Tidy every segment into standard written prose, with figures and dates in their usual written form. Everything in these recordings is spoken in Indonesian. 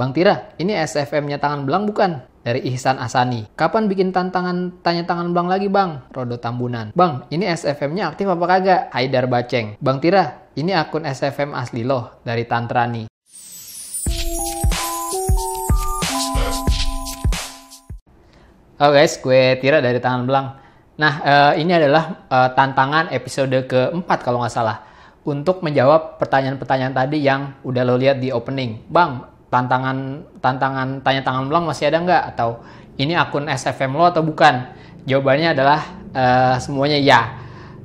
Bang Tira, ini SFM-nya Tangan Belang bukan? Dari Ihsan Asani. Kapan bikin tantangan tanya Tangan Belang lagi bang? Rodo Tambunan. Bang, ini SFM-nya aktif apa kagak? Haidar Baceng. Bang Tira, ini akun SFM asli loh. Dari Tantrani. Halo guys, gue Tira dari Tangan Belang. Nah, ini adalah tantangan episode keempat kalau nggak salah. Untuk menjawab pertanyaan-pertanyaan tadi yang udah lo lihat di opening. Bang, tantangan tanya Tangan Belang masih ada nggak? Atau ini akun SFM lo atau bukan? Jawabannya adalah semuanya ya.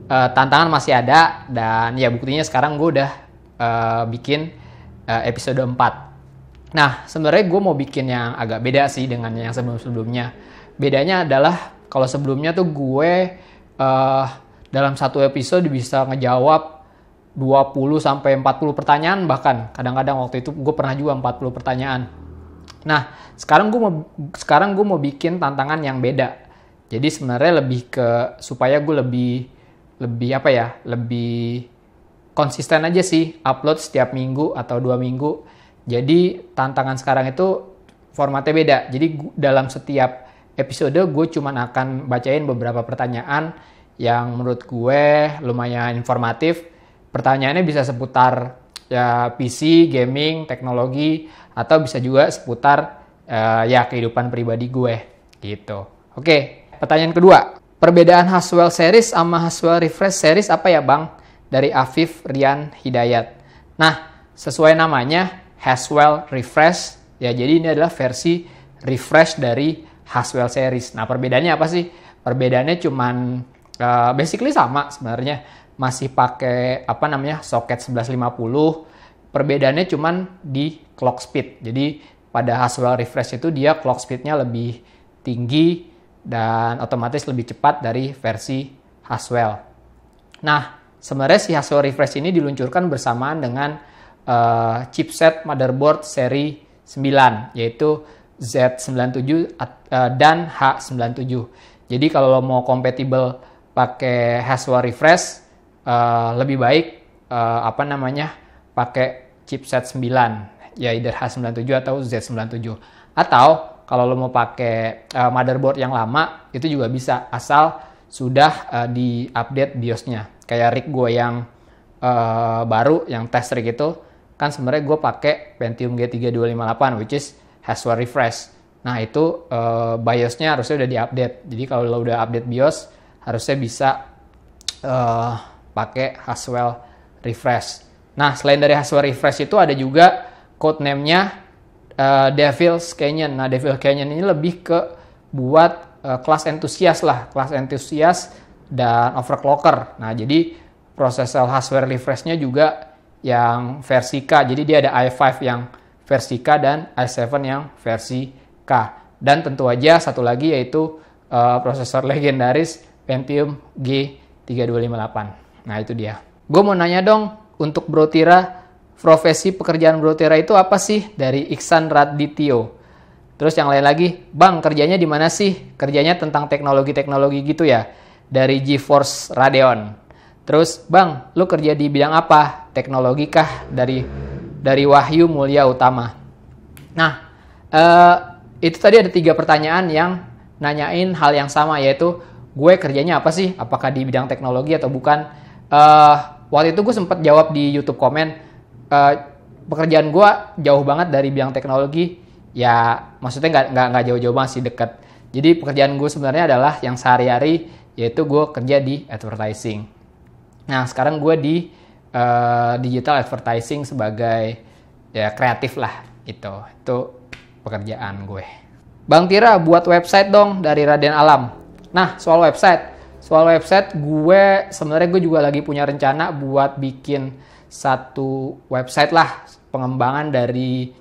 Tantangan masih ada dan ya buktinya sekarang gue udah bikin episode 4. Nah, sebenarnya gue mau bikin yang agak beda sih dengan yang sebelum-sebelumnya. Bedanya adalah kalau sebelumnya tuh gue dalam satu episode bisa ngejawab 20 sampai 40 pertanyaan, bahkan kadang-kadang waktu itu gue pernah juga 40 pertanyaan. Nah, sekarang gue mau bikin tantangan yang beda. Jadi sebenarnya lebih ke supaya gue lebih konsisten aja sih, upload setiap minggu atau 2 minggu. Jadi tantangan sekarang itu formatnya beda. Jadi dalam setiap episode gue cuma akan bacain beberapa pertanyaan yang menurut gue lumayan informatif. Pertanyaannya bisa seputar ya PC, gaming, teknologi, atau bisa juga seputar ya kehidupan pribadi gue gitu. Oke, pertanyaan kedua. Perbedaan Haswell series sama Haswell refresh series apa ya bang? Dari Afif Rian Hidayat. Nah, sesuai namanya Haswell refresh ya, jadi ini adalah versi refresh dari Haswell series. Nah, perbedaannya apa sih? Perbedaannya cuman basically sama sebenarnya. Masih pakai soket 1150. Perbedaannya cuman di clock speed. Jadi pada Haswell refresh itu dia clock speednya lebih tinggi dan otomatis lebih cepat dari versi Haswell. Nah, sebenarnya si Haswell refresh ini diluncurkan bersamaan dengan chipset motherboard seri 9, yaitu Z97 dan H97. Jadi kalau lo mau compatible pakai Haswell refresh, lebih baik pakai chipset 9, ya either H97 atau Z97. Atau kalau lo mau pakai motherboard yang lama, itu juga bisa asal sudah di-update BIOS-nya. Kayak rig gue yang baru, yang test rig itu, kan sebenarnya gue pakai Pentium G3258, which is Haswell refresh. Nah itu BIOS-nya harusnya udah di-update. Jadi kalau lo udah update BIOS, harusnya bisa pakai Haswell refresh. Nah, selain dari Haswell refresh itu ada juga codename-nya Devil's Canyon. Nah, Devil's Canyon ini lebih ke buat kelas entusias lah, kelas entusias dan overclocker. Nah, jadi prosesor Haswell refresh-nya juga yang versi K. Jadi dia ada i5 yang versi K dan i7 yang versi K. Dan tentu aja satu lagi yaitu prosesor legendaris Pentium G3258. Nah itu dia. Gue mau nanya dong, untuk Bro Tira, profesi pekerjaan Bro Tira itu apa sih? Dari Iksan Radityo. Terus yang lain lagi, bang kerjanya di mana sih? Kerjanya tentang teknologi-teknologi gitu ya? Dari GeForce Radeon. Terus bang, lu kerja di bidang apa? Teknologi kah? Dari Wahyu Mulya Utama. Nah, itu tadi ada 3 pertanyaan yang nanyain hal yang sama, yaitu gue kerjanya apa sih? Apakah di bidang teknologi atau bukan? Waktu itu gue sempat jawab di YouTube komen, pekerjaan gue jauh banget dari bidang teknologi. Ya maksudnya nggak jauh-jauh banget sih, dekat. Jadi pekerjaan gue sebenarnya adalah yang sehari-hari, yaitu gue kerja di advertising. Nah sekarang gue di digital advertising sebagai ya kreatif lah, itu pekerjaan gue. Bang Tira, buat website dong dari Raden Alam. Nah soal website gue sebenarnya juga lagi punya rencana buat bikin satu website lah, pengembangan dari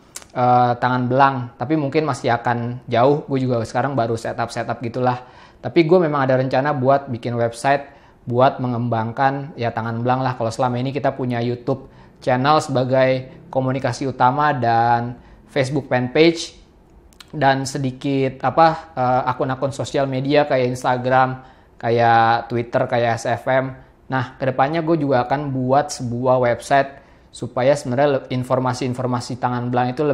Tangan Belang, tapi mungkin masih akan jauh. Gue juga sekarang baru setup gitulah, tapi gue memang ada rencana buat bikin website buat mengembangkan ya Tangan Belang lah. Kalau selama ini kita punya YouTube channel sebagai komunikasi utama dan Facebook fanpage dan sedikit akun-akun sosial media kayak Instagram, kayak Twitter, kayak SFM. Nah, kedepannya gue juga akan buat sebuah website supaya sebenarnya informasi-informasi Tangan Belang itu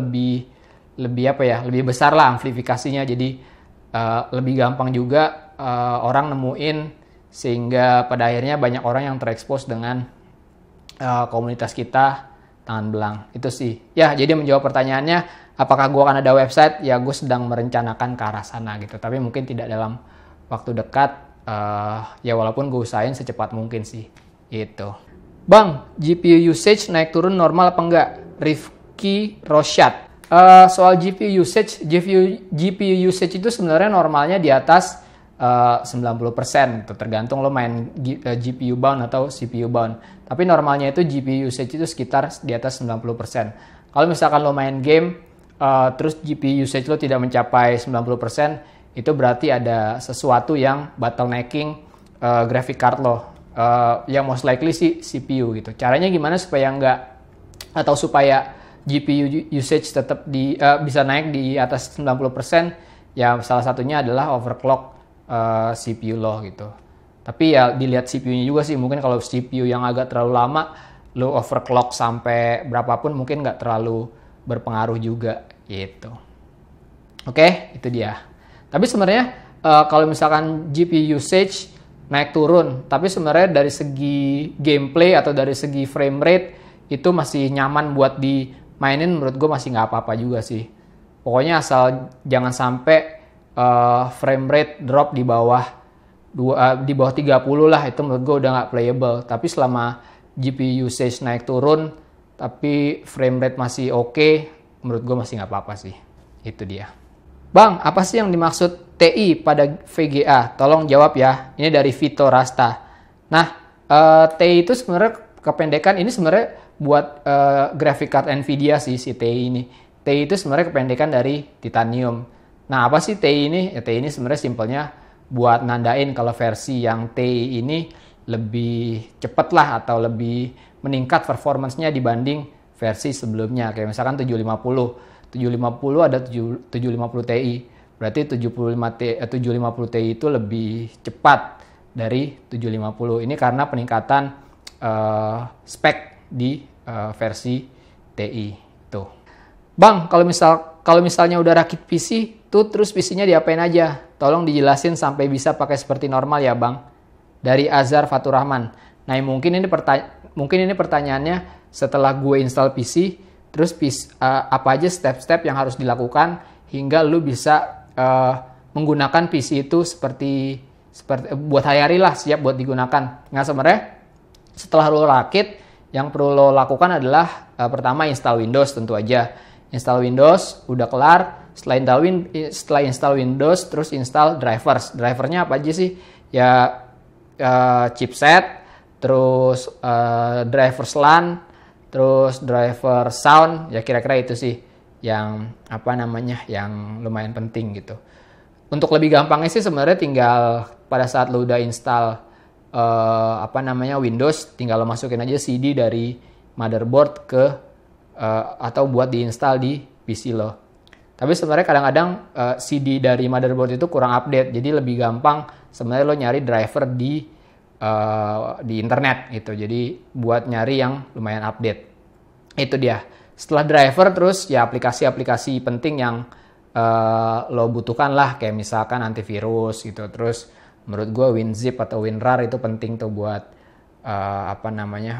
lebih besar lah amplifikasinya, jadi lebih gampang juga orang nemuin, sehingga pada akhirnya banyak orang yang terekspos dengan komunitas kita tangan belang. Itu sih ya. Jadi menjawab pertanyaannya, apakah gue akan ada website, ya gue sedang merencanakan ke arah sana gitu, tapi mungkin tidak dalam waktu dekat, ya walaupun gue usahain secepat mungkin sih gitu. Bang, GPU usage naik turun normal apa enggak? Rifki Rosyad. Soal GPU GPU usage itu sebenarnya normalnya di atas 90% gitu, tergantung lo main GPU bound atau CPU bound. Tapi normalnya itu GPU usage itu sekitar di atas 90%. Kalau misalkan lo main game, terus GPU usage lo tidak mencapai 90%, itu berarti ada sesuatu yang bottlenecking graphic card lo. Yang most likely sih CPU gitu. Caranya gimana supaya GPU usage tetap bisa naik di atas 90%? Ya salah satunya adalah overclock CPU lo gitu. Tapi ya dilihat CPU-nya juga sih. Mungkin kalau CPU yang agak terlalu lama, lo overclock sampai berapapun mungkin nggak terlalu berpengaruh juga gitu. Oke, itu dia. Tapi sebenarnya kalau misalkan GPU usage naik turun, tapi sebenarnya dari segi gameplay atau dari segi frame rate itu masih nyaman buat dimainin, menurut gue masih nggak apa-apa juga sih. Pokoknya asal jangan sampai frame rate drop di bawah 30 lah, itu menurut gue udah nggak playable. Tapi selama GPU usage naik turun tapi frame rate masih oke, menurut gue masih nggak apa-apa sih. Itu dia. Bang, apa sih yang dimaksud TI pada VGA? Tolong jawab ya. Ini dari Vito Rasta. Nah, TI itu sebenarnya kependekan, ini sebenarnya buat graphic card Nvidia sih, si TI ini. TI itu sebenarnya kependekan dari titanium. Nah, apa sih TI ini? Ya, TI ini sebenarnya simpelnya buat nandain kalau versi yang TI ini lebih cepat lah, atau lebih meningkat performance-nya dibanding versi sebelumnya. Kayak misalkan 750 ada 750 Ti. Berarti 750 Ti itu lebih cepat dari 750. Ini karena peningkatan spek di versi Ti itu. Bang, kalau misalnya udah rakit PC, tuh terus PC-nya diapain aja? Tolong dijelasin sampai bisa pakai seperti normal ya, Bang. Dari Azhar Fatur Rahman. Nah, mungkin ini pertanyaannya setelah gue install PC, terus apa aja step-step yang harus dilakukan hingga lu bisa menggunakan PC itu seperti buat hari-hari lah, siap buat digunakan. Nah, sebenarnya setelah lu rakit, yang perlu lo lakukan adalah pertama install Windows tentu aja. Install Windows, udah kelar. Setelah install Windows, terus install drivers. Drivernya apa aja sih? Ya chipset, terus drivers LAN, terus driver sound, ya kira-kira itu sih yang yang lumayan penting gitu. Untuk lebih gampangnya sih sebenarnya tinggal pada saat lo udah install Windows, tinggal lo masukin aja CD dari motherboard ke atau buat diinstal di PC lo. Tapi sebenarnya kadang-kadang CD dari motherboard itu kurang update, jadi lebih gampang sebenarnya lo nyari driver di internet gitu. Jadi buat nyari yang lumayan update. Itu dia. Setelah driver, terus ya aplikasi-aplikasi penting yang lo butuhkan lah, kayak misalkan antivirus gitu. Terus menurut gue WinZip atau WinRAR itu penting tuh buat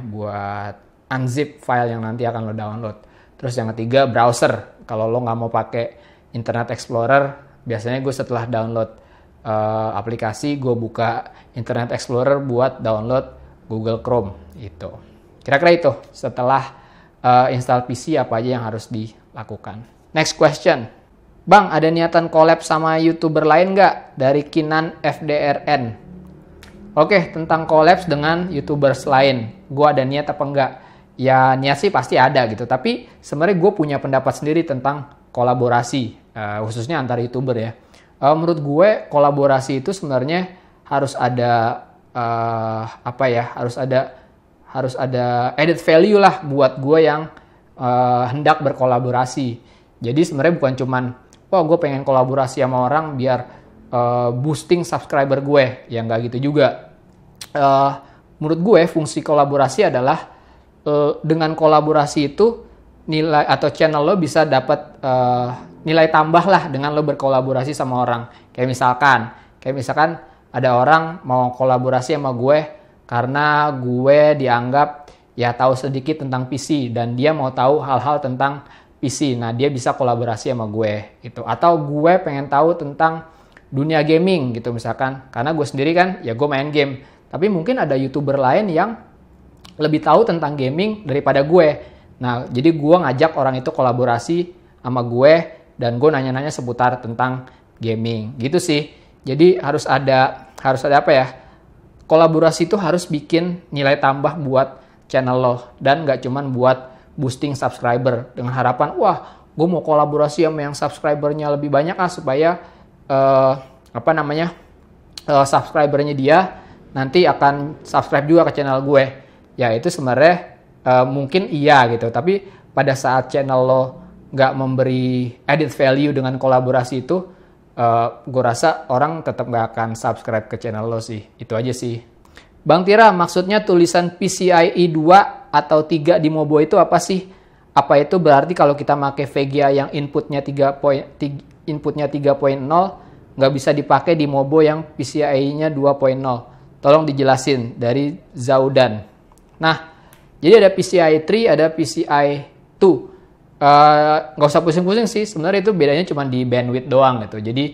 buat unzip file yang nanti akan lo download. Terus yang ketiga, browser. Kalau lo nggak mau pakai Internet Explorer, biasanya gue setelah download aplikasi, gue buka Internet Explorer buat download Google Chrome itu. Kira-kira itu setelah install PC apa aja yang harus dilakukan. Next question. Bang, ada niatan collab sama YouTuber lain nggak? Dari Kinan FDRN. Oke, tentang collab dengan YouTubers lain. Gue ada niat apa enggak? Ya niat sih pasti ada gitu. Tapi sebenarnya gue punya pendapat sendiri tentang kolaborasi. Khususnya antar YouTuber ya. Menurut gue kolaborasi itu sebenarnya harus ada harus ada added value lah buat gue yang hendak berkolaborasi. Jadi sebenarnya bukan cuman gue pengen kolaborasi sama orang biar boosting subscriber gue, ya nggak gitu juga. Menurut gue fungsi kolaborasi adalah dengan kolaborasi itu nilai atau channel lo bisa dapat nilai tambah lah dengan lo berkolaborasi sama orang. Kayak misalkan ada orang mau kolaborasi sama gue karena gue dianggap ya tahu sedikit tentang PC dan dia mau tahu hal-hal tentang PC. Nah, dia bisa kolaborasi sama gue gitu. Atau gue pengen tahu tentang dunia gaming gitu misalkan. Karena gue sendiri kan ya gue main game. Tapi mungkin ada YouTuber lain yang lebih tahu tentang gaming daripada gue. Nah, jadi gue ngajak orang itu kolaborasi sama gue dan gue nanya-nanya seputar tentang gaming. Gitu sih. Jadi harus ada apa ya? Kolaborasi itu harus bikin nilai tambah buat channel lo dan nggak cuman buat boosting subscriber dengan harapan wah gue mau kolaborasi sama yang subscribernya lebih banyak supaya subscribernya dia nanti akan subscribe juga ke channel gue. Ya itu sebenarnya mungkin iya gitu, tapi pada saat channel lo nggak memberi added value dengan kolaborasi itu, gue rasa orang tetap nggak akan subscribe ke channel lo sih. Itu aja sih. Bang Tira, maksudnya tulisan PCIe 2 atau 3 di Mobo itu apa sih? Apa itu berarti kalau kita pakai VGA yang inputnya 3.0 nggak bisa dipakai di Mobo yang PCIe-nya 2.0? Tolong dijelasin, dari Zaudan. Nah, jadi ada PCIe 3, ada PCIe 2. Nggak usah pusing-pusing sih, sebenarnya itu bedanya cuma di bandwidth doang gitu. Jadi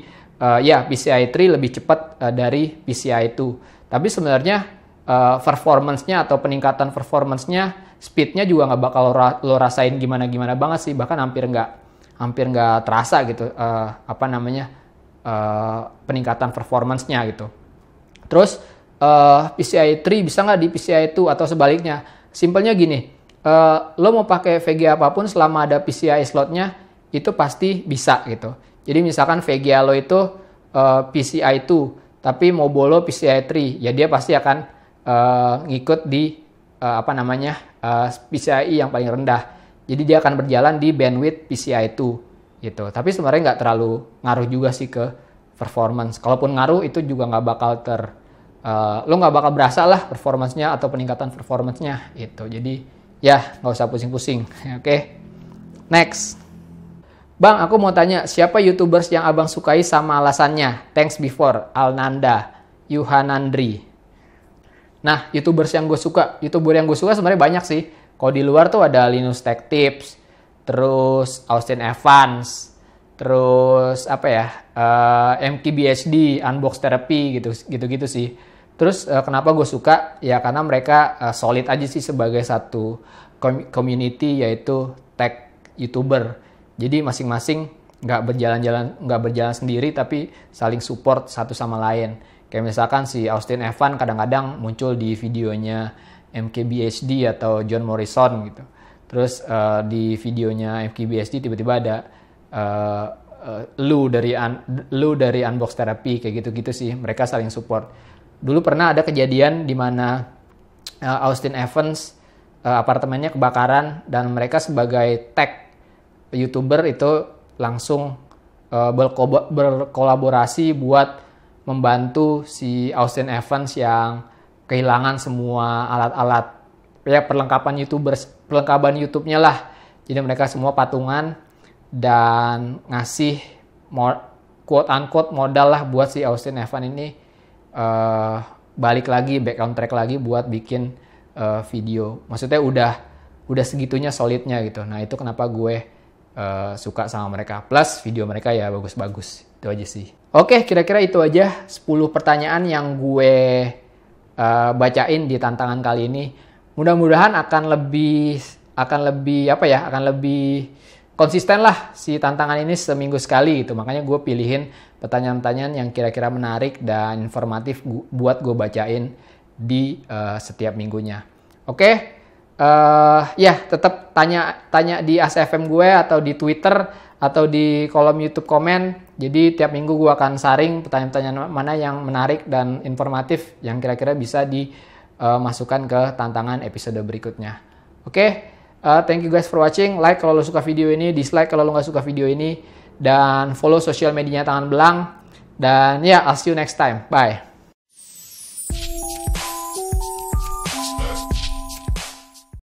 PCIe 3 lebih cepat dari PCIe 2. Tapi sebenarnya performance-nya atau peningkatan performance-nya, speed-nya juga nggak bakal lo rasain gimana-gimana banget sih. Bahkan hampir nggak terasa gitu peningkatan performance-nya gitu. Terus PCIe 3 bisa nggak di PCIe 2 atau sebaliknya? Simpelnya gini, lo mau pakai VGA apapun selama ada PCIe slotnya itu pasti bisa gitu. Jadi misalkan VGA lo itu PCIe 2 tapi Mobo lo PCIe 3, ya dia pasti akan ngikut di PCIe yang paling rendah. Jadi dia akan berjalan di bandwidth PCIe 2 gitu. Tapi sebenarnya nggak terlalu ngaruh juga sih ke performance. Kalaupun ngaruh itu juga nggak bakal lo nggak bakal berasa lah performance-nya atau peningkatan performance-nya gitu. Jadi ya nggak usah pusing-pusing. Oke. Next. Bang, aku mau tanya, siapa YouTubers yang abang sukai sama alasannya? Thanks before, Alnanda, Yuhanandri. Nah, YouTuber yang gue suka sebenarnya banyak sih. Kalau di luar tuh ada Linus Tech Tips, terus Austin Evans, terus MKBHD, Unbox Therapy gitu sih. Terus kenapa gue suka? Ya karena mereka solid aja sih sebagai satu community, yaitu tech YouTuber. Jadi masing-masing nggak berjalan sendiri, tapi saling support satu sama lain. Kayak misalkan si Austin Evans kadang-kadang muncul di videonya MKBHD atau John Morrison gitu. Terus di videonya MKBHD tiba-tiba ada Lu dari Unbox Therapy, kayak gitu-gitu sih. Mereka saling support. Dulu pernah ada kejadian di mana Austin Evans apartemennya kebakaran dan mereka sebagai tech YouTuber itu langsung berkolaborasi buat membantu si Austin Evans yang kehilangan semua alat-alat ya perlengkapan YouTube-nya lah. Jadi mereka semua patungan dan ngasih quote unquote modal lah buat si Austin Evans ini balik lagi, back on track lagi buat bikin video. Maksudnya udah segitunya solidnya gitu. Nah itu kenapa gue suka sama mereka. Plus video mereka ya bagus-bagus. Itu aja sih. Oke, kira-kira itu aja 10 pertanyaan yang gue bacain di tantangan kali ini. Mudah-mudahan akan lebih konsisten lah si tantangan ini seminggu sekali gitu. Makanya gue pilihin pertanyaan-pertanyaan yang kira-kira menarik dan informatif buat gue bacain di setiap minggunya. Oke, tetap tanya di ASFM gue atau di Twitter atau di kolom YouTube komen. Jadi tiap minggu gue akan saring pertanyaan-pertanyaan mana yang menarik dan informatif yang kira-kira bisa dimasukkan ke tantangan episode berikutnya. Oke. Thank you guys for watching. Like kalau lo suka video ini, dislike kalau lo nggak suka video ini, dan follow sosial medianya Tangan Belang. Dan I'll see you next time. Bye.